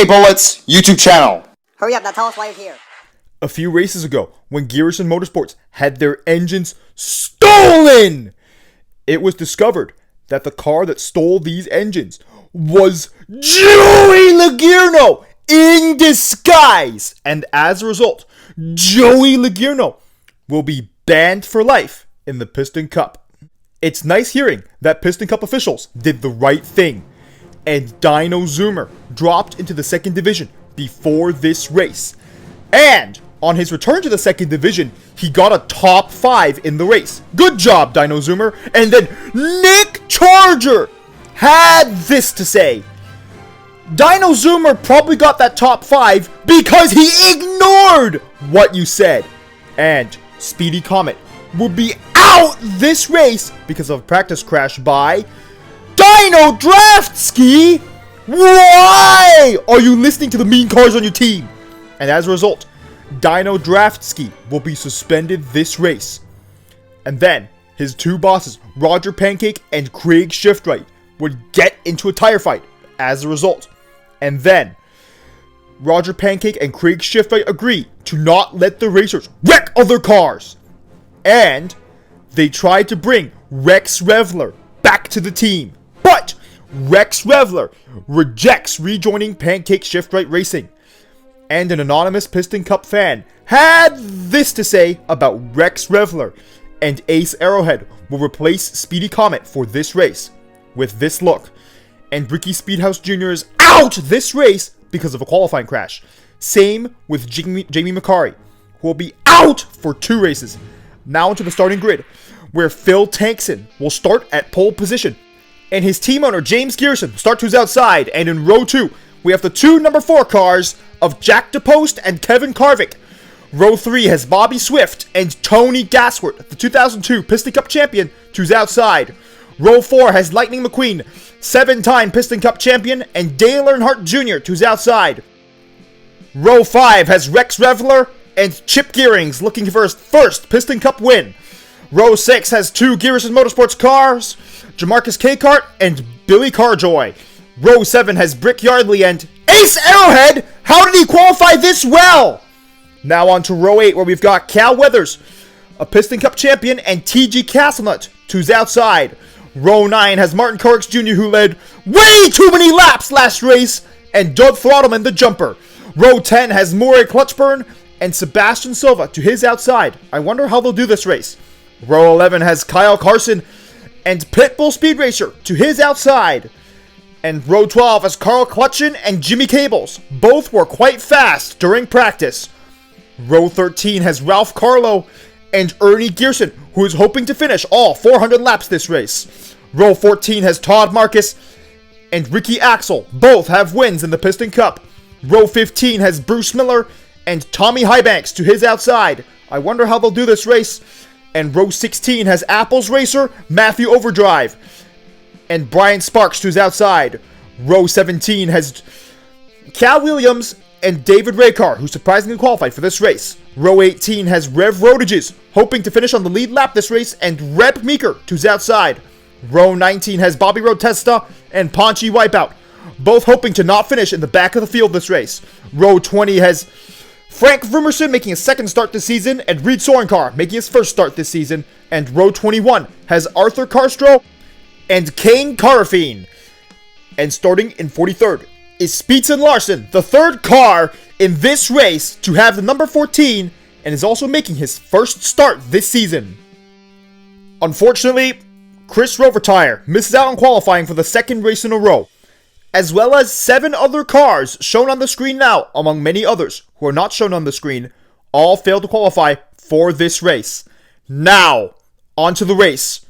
Hey Bullets YouTube channel. Hurry up, now tell us why you're here. A few races ago, when Garrison Motorsports had their engines stolen, it was discovered that the car that stole these engines was Joey Logierno in disguise. And as a result, Joey Logierno will be banned for life in the Piston Cup. It's nice hearing that Piston Cup officials did the right thing, and Dino Zoomer dropped into the second division before this race. And on his return to the second division, he got a top 5 in the race. Good job, Dino Zoomer. And then Nick Charger had this to say. Dino Zoomer probably got that top 5 because he ignored what you said. And Speedy Comet would be out this race because of a practice crash by Dino Draftski. Why are you listening to the mean cars on your team? And as a result, Dino Draftski will be suspended this race. And then his two bosses, Roger Pancake and Craig Shiftwright, would get into a tire fight as a result. And then Roger Pancake and Craig Shiftwright agree to not let the racers wreck other cars. And they tried to bring Rex Revler back to the team. But Rex Revler rejects rejoining Pancake Shiftwright Racing. And an anonymous Piston Cup fan had this to say about Rex Revler, and Ace Arrowhead will replace Speedy Comet for this race with this look. And Ricky Speedhouse Jr. is out this race because of a qualifying crash. Same with Jamie McCarry, who will be out for 2 races. Now into the starting grid, where Phil Tankson will start at pole position, and his team owner James Garrison start to his outside. And in row 2, we have the 2 number 4 cars of Jack DePost and Kevin Carvick. Row 3 has Bobby Swift and Tony Gasworth, the 2002 Piston Cup champion, to his outside. Row 4 has Lightning McQueen, 7-time Piston Cup champion, and Dale Earnhardt Jr. to his outside. Row 5 has Rex Revler and Chip Gearings looking for his first Piston Cup win. Row 6 has 2 Garrison Motorsports cars, Jamarcus Cakart and Billy Carjoy. Row 7 has Brick Yardley and Ace Arrowhead. How did he qualify this well? Now on to row 8, where we've got Cal Weathers, a Piston Cup champion, and TG Castlenut to his outside. Row 9 has Martin Carricks Jr., who led way too many laps last race, and Doug Throttleman, the jumper. Row 10 has Murray Clutchburn and Sebastian Silva to his outside. I wonder how they'll do this race. Row 11 has Kyle Carson and Pitbull Speed Racer to his outside. And row 12 has Carl Clutchin and Jimmy Cables. Both were quite fast during practice. Row 13 has Ralph Carlo and Ernie Gearson, who is hoping to finish all 400 laps this race. Row 14 has Todd Marcus and Ricky Axel. Both have wins in the Piston Cup. Row 15 has Bruce Miller and Tommy Highbanks to his outside. I wonder how they'll do this race. And row 16 has Apples Racer, Matthew Overdrive, and Brian Sparks to his outside. Row 17 has Cal Williams and David Raycar, who surprisingly qualified for this race. Row 18 has Rev Rodages, hoping to finish on the lead lap this race, and Reb Meeker to his outside. Row 19 has Bobby Rotesta and Ponchi Wipeout, both hoping to not finish in the back of the field this race. Row 20 has Frank Vermerson making his second start this season, and Reed Sorenkar making his first start this season. And row 21 has Arthur Carstro and Kane Carafine. And starting in 43rd is Speedson Larson, the 3rd car in this race to have the number 14, and is also making his first start this season. Unfortunately, Chris Rovertire misses out on qualifying for the 2nd race in a row, as well as 7 other cars shown on the screen now, among many others who are not shown on the screen, all failed to qualify for this race. Now, on to the race,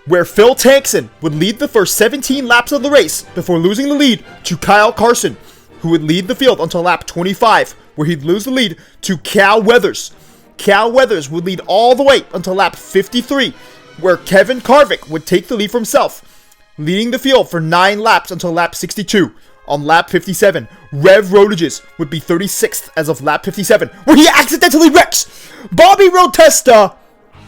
where Phil Tankson would lead the first 17 laps of the race before losing the lead to Kyle Carson, who would lead the field until lap 25, where he'd lose the lead to Cal Weathers. Cal Weathers would lead all the way until lap 53, where Kevin Carvick would take the lead for himself, leading the field for 9 laps until lap 62. On lap 57, Rev Rodages would be 36th as of lap 57, where he accidentally wrecks Bobby Rotesta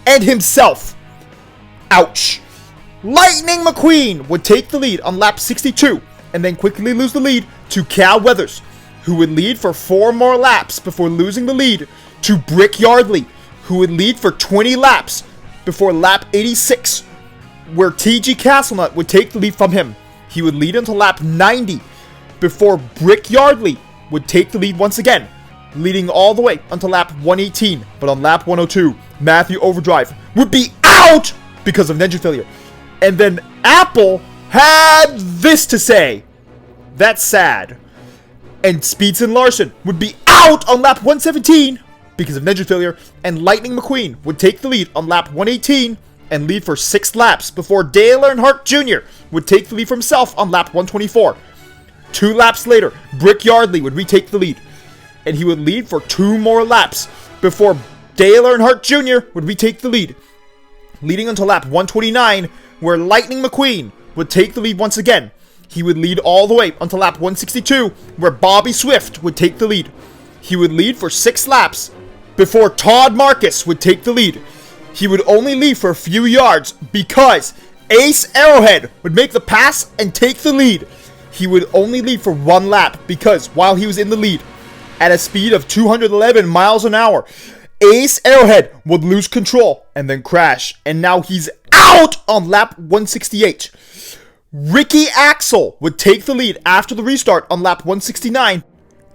and himself. Ouch. Lightning McQueen would take the lead on lap 62, and then quickly lose the lead to Cal Weathers, who would lead for 4 more laps before losing the lead to Brick Yardley, who would lead for 20 laps before lap 86, where TG Castlenut would take the lead from him. He would lead until lap 90 before Brick Yardley would take the lead once again, leading all the way until lap 118. But on lap 102, Matthew Overdrive would be out because of an engine failure. And then Apple had this to say. That's sad. And Speedson Larson would be out on lap 117 because of an engine failure. And Lightning McQueen would take the lead on lap 118 and lead for 6 laps before Dale Earnhardt Jr. would take the lead for himself on lap 124. 2 laps later, Brick Yardley would retake the lead, and he would lead for 2 more laps before Dale Earnhardt Jr. would retake the lead, leading until lap 129, where Lightning McQueen would take the lead once again. He would lead all the way until lap 162, where Bobby Swift would take the lead. He would lead for 6 laps before Todd Marcus would take the lead. He would only lead for a few yards because Ace Arrowhead would make the pass and take the lead. He would only lead for 1 lap because while he was in the lead at a speed of 211 miles an hour, Ace Arrowhead would lose control and then crash, and now he's out on lap 168. Ricky Axel would take the lead after the restart on lap 169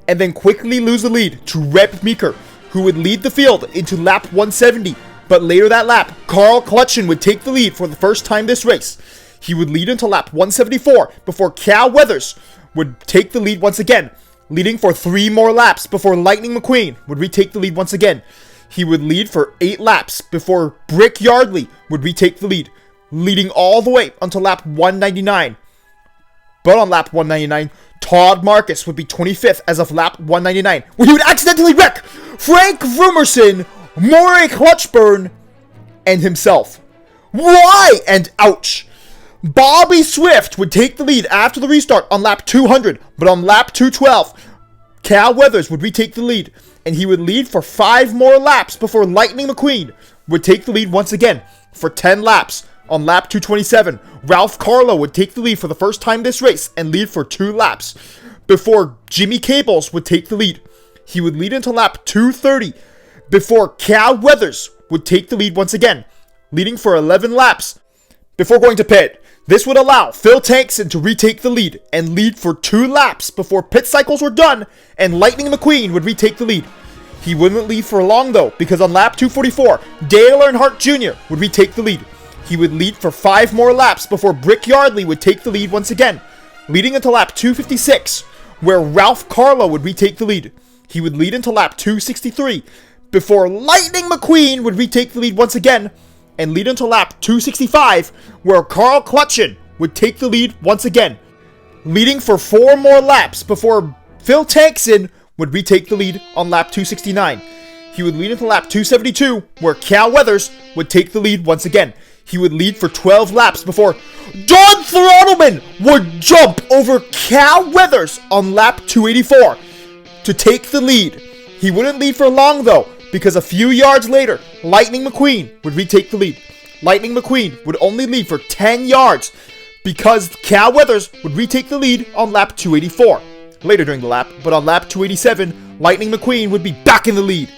and then quickly lose the lead to Reb Meeker, who would lead the field into lap 170. But later that lap, Carl Clutchen would take the lead for the first time this race. He would lead until lap 174 before Cal Weathers would take the lead once again, leading for 3 more laps before Lightning McQueen would retake the lead once again. He would lead for 8 laps before Brick Yardley would retake the lead, leading all the way until lap 199. But on lap 199, Todd Marcus would be 25th as of lap 199, where he would accidentally wreck Frank Rumerson, Maury Clutchburn, and himself. Why? And ouch. Bobby Swift would take the lead after the restart on lap 200, but on lap 212, Cal Weathers would retake the lead, and he would lead for 5 more laps before Lightning McQueen would take the lead once again for 10 laps. On lap 227, Ralph Carlo would take the lead for the first time this race and lead for 2 laps before Jimmy Cables would take the lead. He would lead until lap 230 before Cal Weathers would take the lead once again, leading for 11 laps before going to pit. This would allow Phil Tankson to retake the lead and lead for 2 laps before pit cycles were done and Lightning McQueen would retake the lead. He wouldn't lead for long though, because on lap 244, Dale Earnhardt Jr. would retake the lead. He would lead for 5 more laps before Brick Yardley would take the lead once again, leading until lap 256, where Ralph Carlo would retake the lead. He would lead until lap 263 before Lightning McQueen would retake the lead once again, and lead until lap 265, where Carl Clutchen would take the lead once again, leading for 4 more laps before Phil Tankson would retake the lead on lap 269. He would lead until lap 272, where Cal Weathers would take the lead once again. He would lead for 12 laps before Don Throttleman would jump over Cal Weathers on lap 284 to take the lead. He wouldn't lead for long though, because a few yards later, Lightning McQueen would retake the lead. Lightning McQueen would only lead for 10 yards because Cal Weathers would retake the lead on lap 284 later during the lap, but on lap 287, Lightning McQueen would be back in the lead.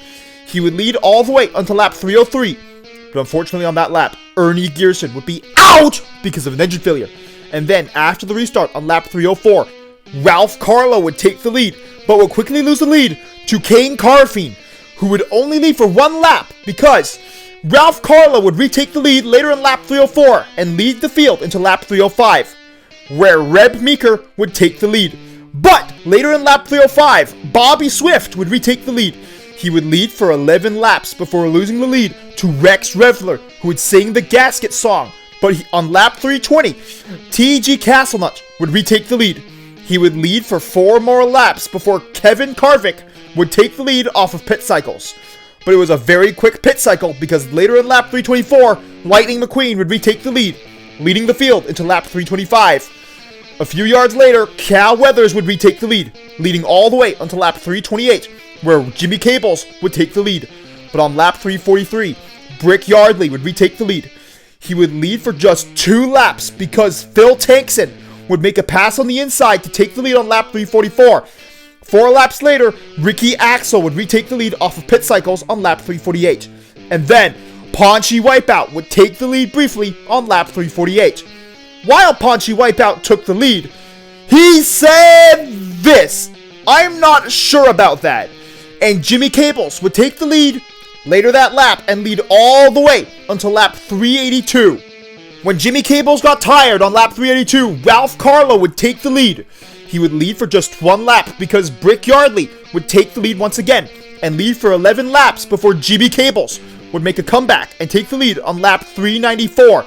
He would lead all the way until lap 303, but unfortunately on that lap, Ernie Gearson would be out because of an engine failure. And then after the restart on lap 304, Ralph Carlo would take the lead, but would quickly lose the lead to Kane Carfine, who would only lead for 1 lap because Ralph Carlo would retake the lead later in lap 304 and lead the field into lap 305, where Reb Meeker would take the lead. But later in lap 305, Bobby Swift would retake the lead. He would lead for 11 laps before losing the lead to Rex Revler, who would sing the Gasket song. But on lap 320, TG Castlenut would retake the lead. He would lead for 4 more laps before Kevin Karvik would take the lead off of pit cycles. But it was a very quick pit cycle because later in lap 324, Lightning McQueen would retake the lead, leading the field into lap 325. A few yards later, Cal Weathers would retake the lead, leading all the way until lap 328, where Jimmy Cables would take the lead. But on lap 343, Brick Yardley would retake the lead. He would lead for just 2 laps because Phil Tankson would make a pass on the inside to take the lead on lap 344. 4 laps later, Ricky Axel would retake the lead off of pit cycles on lap 348. And then, Paunchy Wipeout would take the lead briefly on lap 348. While Paunchy Wipeout took the lead, he said this: "I'm not sure about that." And Jimmy Cables would take the lead later that lap and lead all the way until lap 382. When Jimmy Cables got tired on lap 382, Ralph Carlo would take the lead. He would lead for just 1 lap because Brick Yardley would take the lead once again and lead for 11 laps before Jimmy Cables would make a comeback and take the lead on lap 394.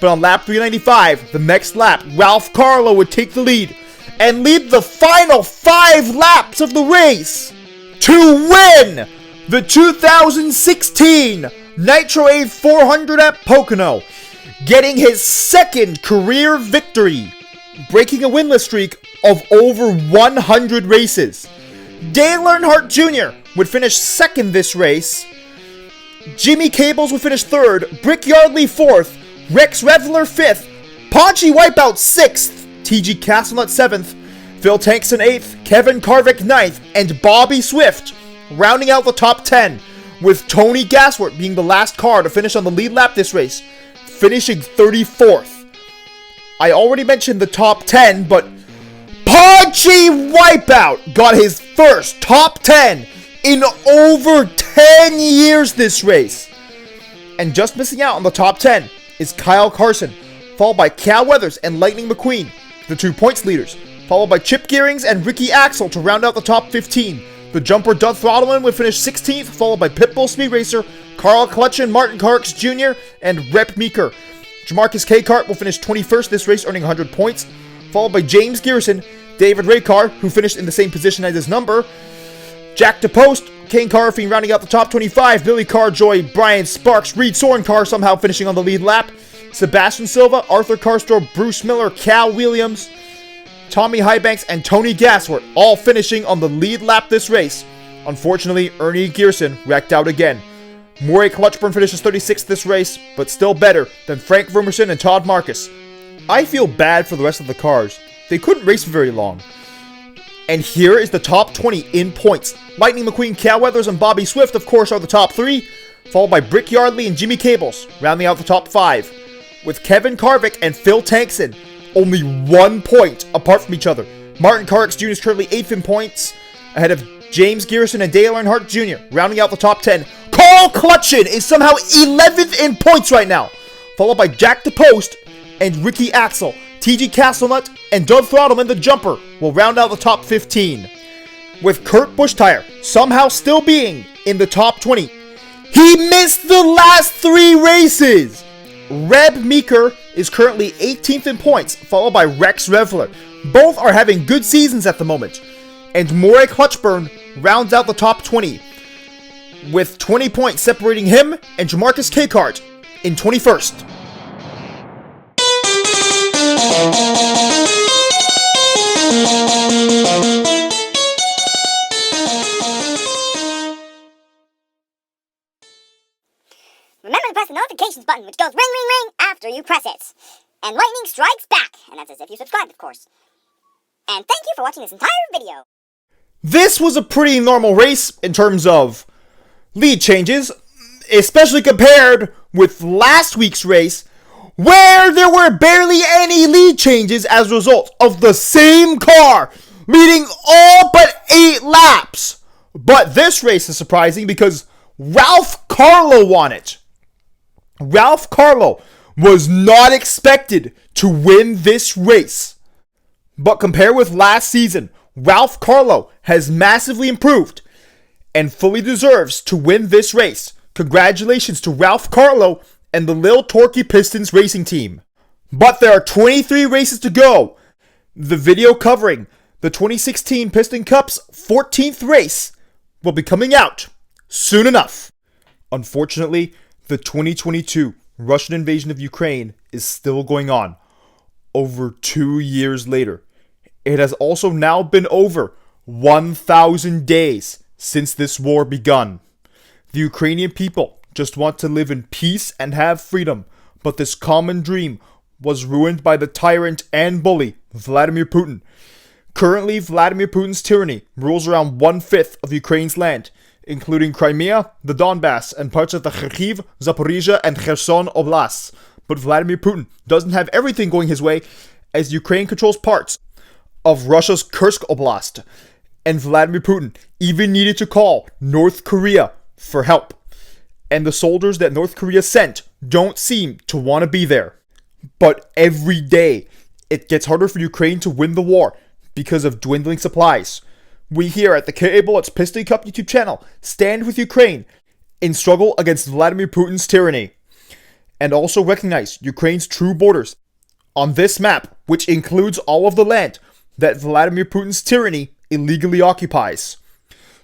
But on lap 395, the next lap, Ralph Carlo would take the lead and lead the final 5 laps of the race to win the 2016 Nitroade 400 at Pocono, getting his 2nd career victory, breaking a winless streak of over 100 races. Dale Earnhardt Jr. would finish 2nd this race. Jimmy Cables would finish 3rd, Brick Yardley 4th, Rex Revler 5th, Paunchy Wipeout 6th, TG Castlenut 7th, Phil Tankson 8th, Kevin Carvick 9th, and Bobby Swift rounding out the top 10, with Tony Gasworth being the last car to finish on the lead lap this race, finishing 34th. I already mentioned the top 10, but Paunchy Wipeout got his first top 10 in over 10 years this race. And just missing out on the top 10 is Kyle Carson, followed by Cal Weathers and Lightning McQueen, the 2 points leaders, followed by Chip Gearings and Ricky Axel to round out the top 15. The jumper Doug Throttleman would finish 16th, followed by Pitbull Speed Racer, Carl Clutchin, Martin Carks Jr., and Rep Meeker. Jamarcus K-Cart will finish 21st this race, earning 100 points, followed by James Garrison, David Raycar, who finished in the same position as his number, Jack DePost, Kane Carfine rounding out the top 25, Billy Carjoy, Brian Sparks, Reed Sorencar somehow finishing on the lead lap, Sebastian Silva, Arthur Carstro, Bruce Miller, Cal Williams, Tommy Highbanks, and Tony Gasworth all finishing on the lead lap this race. Unfortunately, Ernie Gearson wrecked out again. Murray Clutchburn finishes 36th this race, but still better than Frank Vermerson and Todd Marcus. I feel bad for the rest of the cars. They couldn't race for very long. And here is the top 20 in points. Lightning McQueen, Cal Weathers, and Bobby Swift, of course, are the top 3, followed by Brick Yardley and Jimmy Cables, rounding out the top 5, with Kevin Carvick and Phil Tankson only 1 point apart from each other. Martin Carx Jr. is currently 8th in points, ahead of James Garrison and Dale Earnhardt Jr., rounding out the top 10. Carl Clutchin is somehow 11th in points right now, followed by Jack DePost and Ricky Axel. TG Castlenut and Doug Throttleman, the jumper, will round out the top 15. With Kurt Buschtire somehow still being in the top 20. He missed the last 3 races! Reb Meeker is currently 18th in points, followed by Rex Revler. Both are having good seasons at the moment. And Murray Clutchburn rounds out the top 20, with 20 points separating him and Jamarcus K-Cart in 21st. Remember to press the notifications button, which goes ring, ring, ring after you press it. And lightning strikes back, and that's as if you subscribed, of course. And thank you for watching this entire video. This was a pretty normal race in terms of lead changes, especially compared with last week's race, where there were barely any lead changes as a result of the same car leading all but 8 laps. But this race is surprising because Ralph Carlo won it. Ralph Carlo was not expected to win this race. But compared with last season, Ralph Carlo has massively improved and fully deserves to win this race. Congratulations to Ralph Carlo and the Lil Torquey Pistons racing team. But there are 23 races to go. The video covering the 2016 Piston Cup's 14th race will be coming out soon enough. Unfortunately, the 2022 Russian invasion of Ukraine is still going on, over 2 years later. It has also now been over 1,000 days since this war begun. The Ukrainian people just want to live in peace and have freedom, but this common dream was ruined by the tyrant and bully Vladimir Putin. Currently, Vladimir Putin's tyranny rules around 1/5 of Ukraine's land, including Crimea, the Donbass, and parts of the Kharkiv, Zaporizhia, and Kherson Oblasts. But Vladimir Putin doesn't have everything going his way, as Ukraine controls parts of Russia's Kursk Oblast, and Vladimir Putin even needed to call North Korea for help. And the soldiers that North Korea sent don't seem to want to be there. But every day, it gets harder for Ukraine to win the war because of dwindling supplies. We here at the KA Bullets Piston Cup YouTube channel stand with Ukraine in struggle against Vladimir Putin's tyranny, and also recognize Ukraine's true borders on this map, which includes all of the land that Vladimir Putin's tyranny illegally occupies.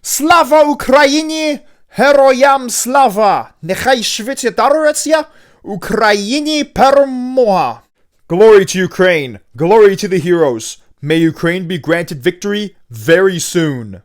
Slava Ukrainie! Heroyam slava! Nechai shvite daroretsia! Ukrainie permoha! Glory to Ukraine! Glory to the heroes! May Ukraine be granted victory very soon.